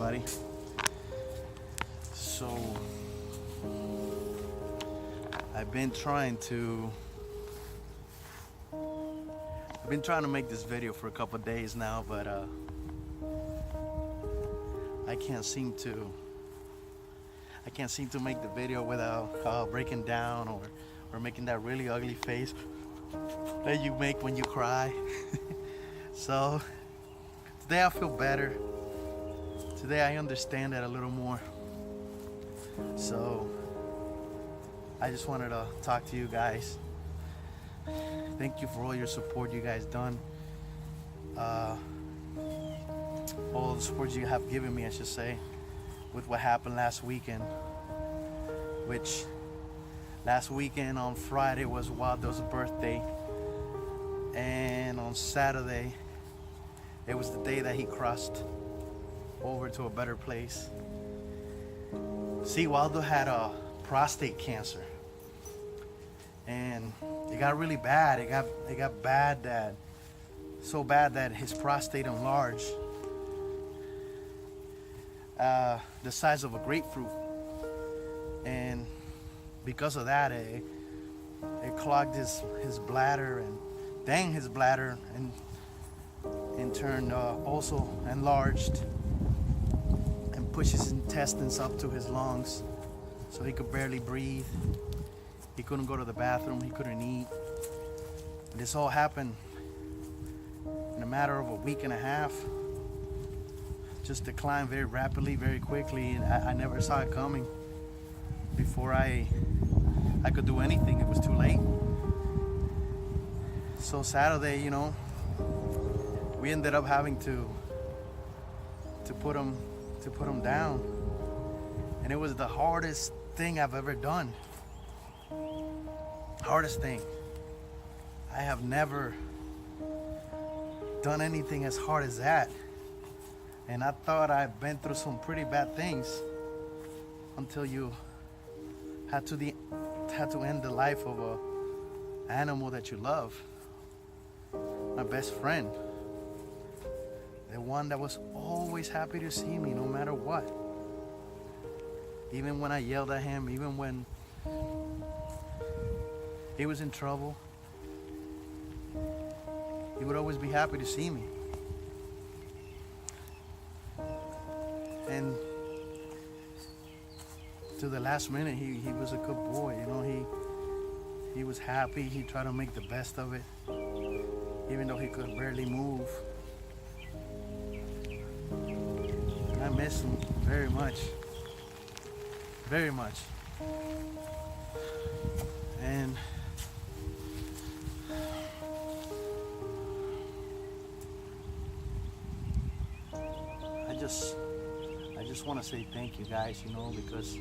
everybody. So I've been trying to make this video for a couple of days now, but I can't seem to make the video without breaking down or making that really ugly face that you make when you cry. So today I feel better. Today I understand that a little more. So I just wanted to talk to you guys. Thank you for all your support you guys done. All the support you have given me, I should say, with what happened last weekend. Which last weekend on Friday was Waldo's birthday. And on Saturday, it was the day that he crossed over to a better place. See, Waldo had a prostate cancer. And it got really bad. It got bad, that so bad that his prostate enlarged the size of a grapefruit. And because of that, it clogged his bladder and dang his bladder, and in turn also enlarged and pushed his intestines up to his lungs, so he could barely breathe. He couldn't go to the bathroom, he couldn't eat. This all happened in a matter of a week and a half. Just declined very rapidly, very quickly, and I never saw it coming. Before I could do anything, it was too late. So Saturday, you know, we ended up having to put him down, and it was the hardest thing I've ever done. Hardest thing. I have never done anything as hard as that, and I thought I'd been through some pretty bad things until you had to end the life of an animal that you love. My best friend, the one that was always happy to see me no matter what. Even when I yelled at him, even when he was in trouble, he would always be happy to see me. And to the last minute, he was a good boy, you know. He was happy. He tried to make the best of it, even though he could barely move. And I miss him very much. Very much. And I just want to say thank you guys, you know, because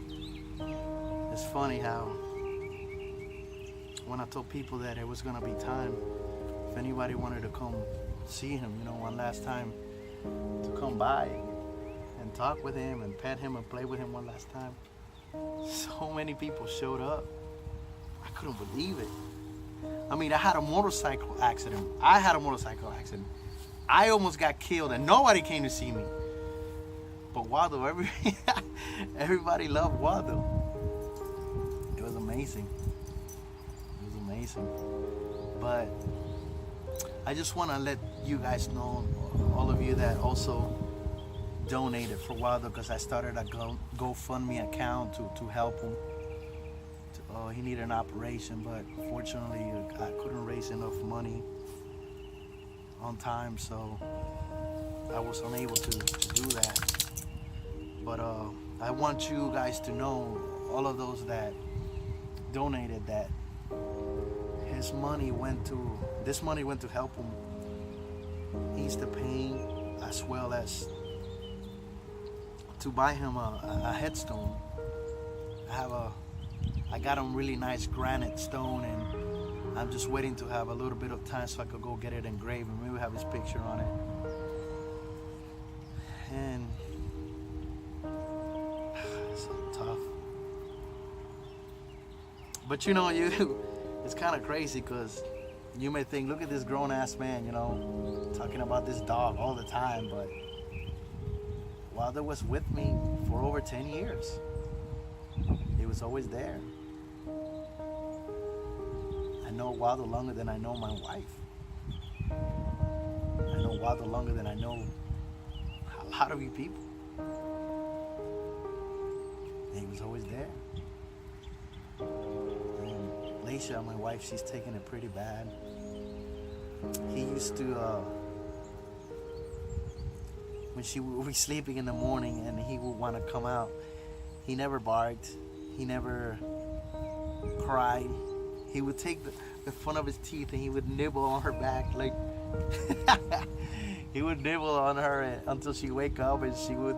it's funny how when I told people that it was gonna be time, if anybody wanted to come see him, you know, one last time, to come by and talk with him and pet him and play with him one last time, so many people showed up. I couldn't believe it. I mean, I had a motorcycle accident. I almost got killed and nobody came to see me. But Waldo, everybody loved Waldo. It was amazing. It was amazing. But I just want to let you guys know, all of you that also donated for Waldo, because I started a GoFundMe account to help him. He needed an operation, but fortunately I couldn't raise enough money on time, so I was unable to do that. But I want you guys to know, all of those that donated, that this money went to help him ease the pain, as well as to buy him a headstone. I got him really nice granite stone, and I'm just waiting to have a little bit of time so I could go get it engraved and maybe have his picture on it. And it's so tough. But you know, it's kind of crazy, because you may think, look at this grown-ass man, you know, talking about this dog all the time, but Waldo was with me for over 10 years. He was always there. I know Waldo longer than I know my wife. I know Waldo longer than I know a lot of you people. And he was always there. And Leisha, my wife, she's taking it pretty bad. He used to, when she would be sleeping in the morning and he would want to come out, he never barked. He never cried. He would take the front of his teeth and he would nibble on her back, like he would nibble on her until she wake up, and she would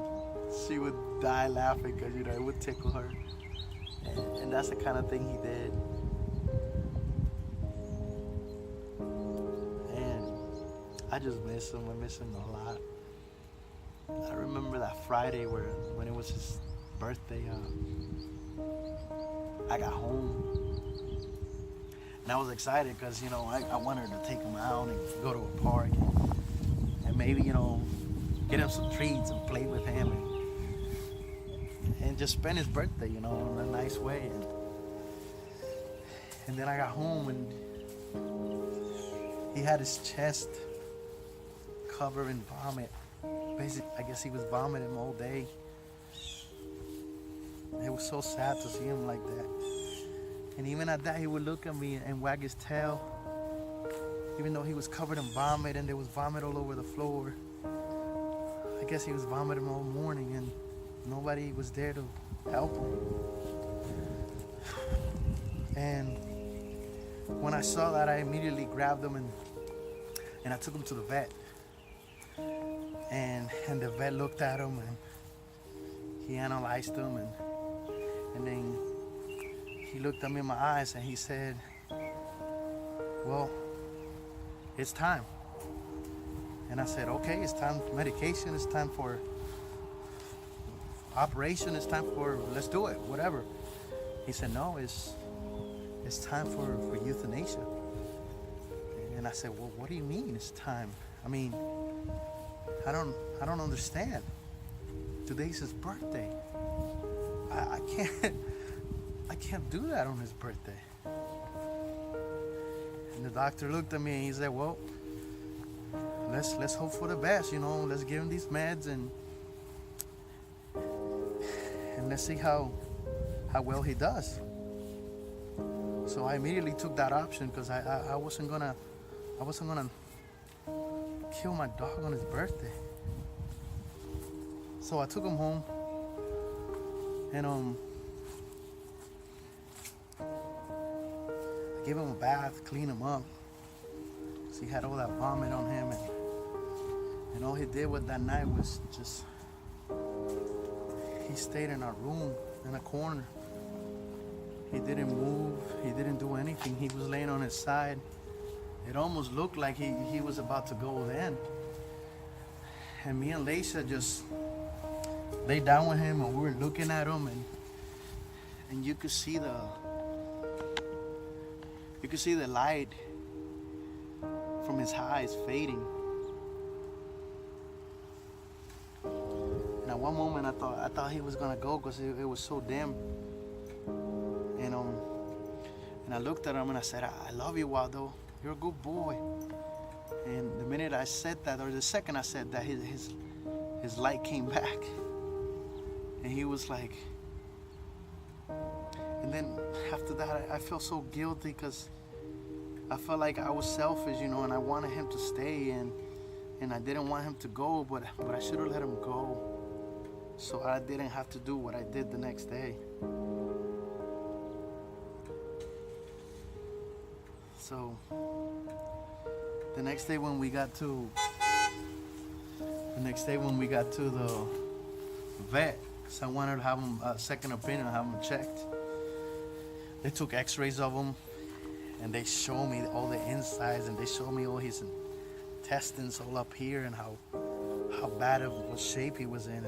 die laughing because it would tickle her, and that's the kind of thing he did. And I just miss him. I miss him a lot. I remember that Friday when it was his birthday. I got home. And I was excited because, I wanted to take him out and go to a park and maybe, get him some treats and play with him and just spend his birthday, in a nice way. And then I got home and he had his chest covered in vomit. Basically, I guess he was vomiting all day. It was so sad to see him like that. And even at that, he would look at me and wag his tail, even though he was covered in vomit and there was vomit all over the floor. I guess he was vomiting all morning and nobody was there to help him. And when I saw that, I immediately grabbed him and I took him to the vet. And the vet looked at him and he analyzed him, and then he looked at me in my eyes and he said, well, it's time. And I said, okay, it's time for medication, it's time for operation, it's time for, let's do it, whatever. He said, no, it's time for euthanasia. And I said, well, what do you mean it's time? I mean, I don't understand. Today's his birthday. I can't do that on his birthday. And the doctor looked at me and he said, well, let's hope for the best, let's give him these meds and let's see how well he does. So I immediately took that option because I wasn't gonna kill my dog on his birthday. So I took him home and I gave him a bath, cleaned him up. So he had all that vomit on him, and all he did with that night was just, he stayed in our room in a corner. He didn't move, he didn't do anything. He was laying on his side. It almost looked like he was about to go then. And me and Leisha just laid down with him and we were looking at him, and you could see the light from his eyes fading. And at one moment I thought he was gonna go because it was so dim. And I looked at him and I said, I love you, Waldo. You're a good boy. And the minute I said that, or the second I said that, his light came back. And he was like, and then after that, I felt so guilty because I felt like I was selfish, and I wanted him to stay, and I didn't want him to go, but I should have let him go so I didn't have to do what I did the next day. So the next day when we got to the vet, so I wanted to have him a second opinion, have him checked. They took x-rays of him and they showed me all the insides, and they showed me all his intestines all up here and how bad of what shape he was in,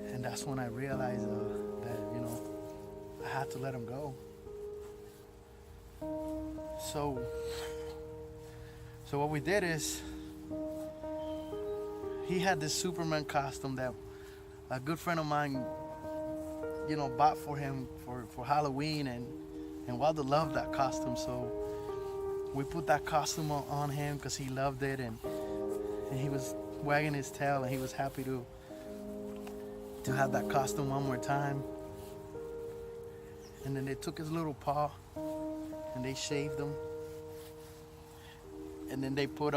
and that's when I realized that I had to let him go. So what we did is, he had this Superman costume that a good friend of mine, bought for him for Halloween, and Waldo loved that costume, so we put that costume on him because he loved it, and he was wagging his tail, and he was happy to have that costume one more time. And then they took his little paw and they shaved him, and then they put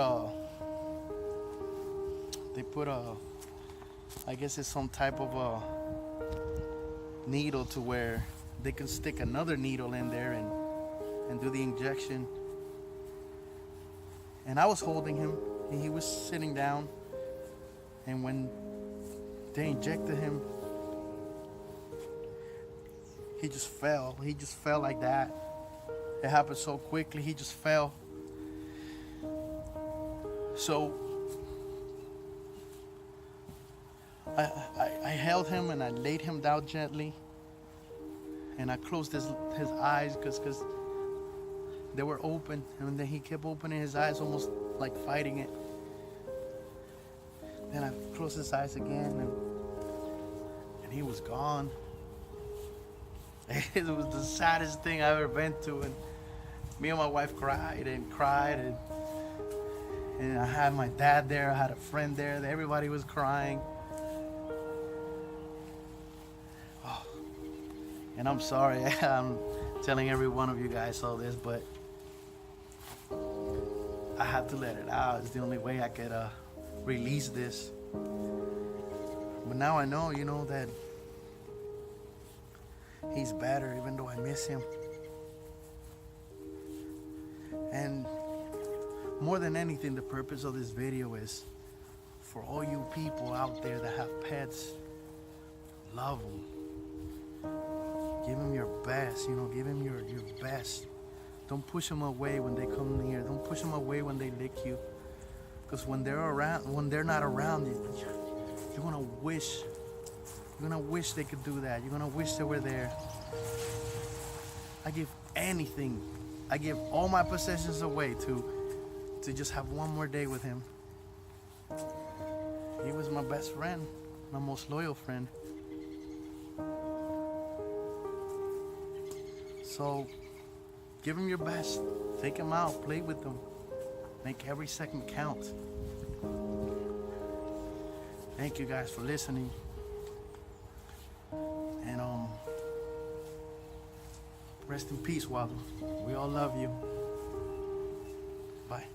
I guess it's some type of a needle to where they can stick another needle in there and do the injection. And I was holding him, and he was sitting down, and when they injected him, he just fell like that. It happened so quickly, he just fell. So I held him and I laid him down gently, and I closed his eyes because they were open, and then he kept opening his eyes, almost like fighting it. Then I closed his eyes again, and he was gone. It was the saddest thing I've ever been to, and me and my wife cried, and I had my dad there, I had a friend there, everybody was crying. Oh. And I'm sorry, I'm telling every one of you guys all this, but I had to let it out. It's the only way I could release this. But now I know, that he's better, even though I miss him. And more than anything, the purpose of this video is for all you people out there that have pets, love them. Give them your best, give them your best. Don't push them away when they come near. Don't push them away when they lick you. Because when they're not around, you're gonna wish they could do that. You're gonna wish they were there. I give anything. I give all my possessions away to just have one more day with him. He was my best friend, my most loyal friend. So give him your best. Take him out, play with them. Make every second count. Thank you guys for listening. And rest in peace, Waldo. We all love you. Bye.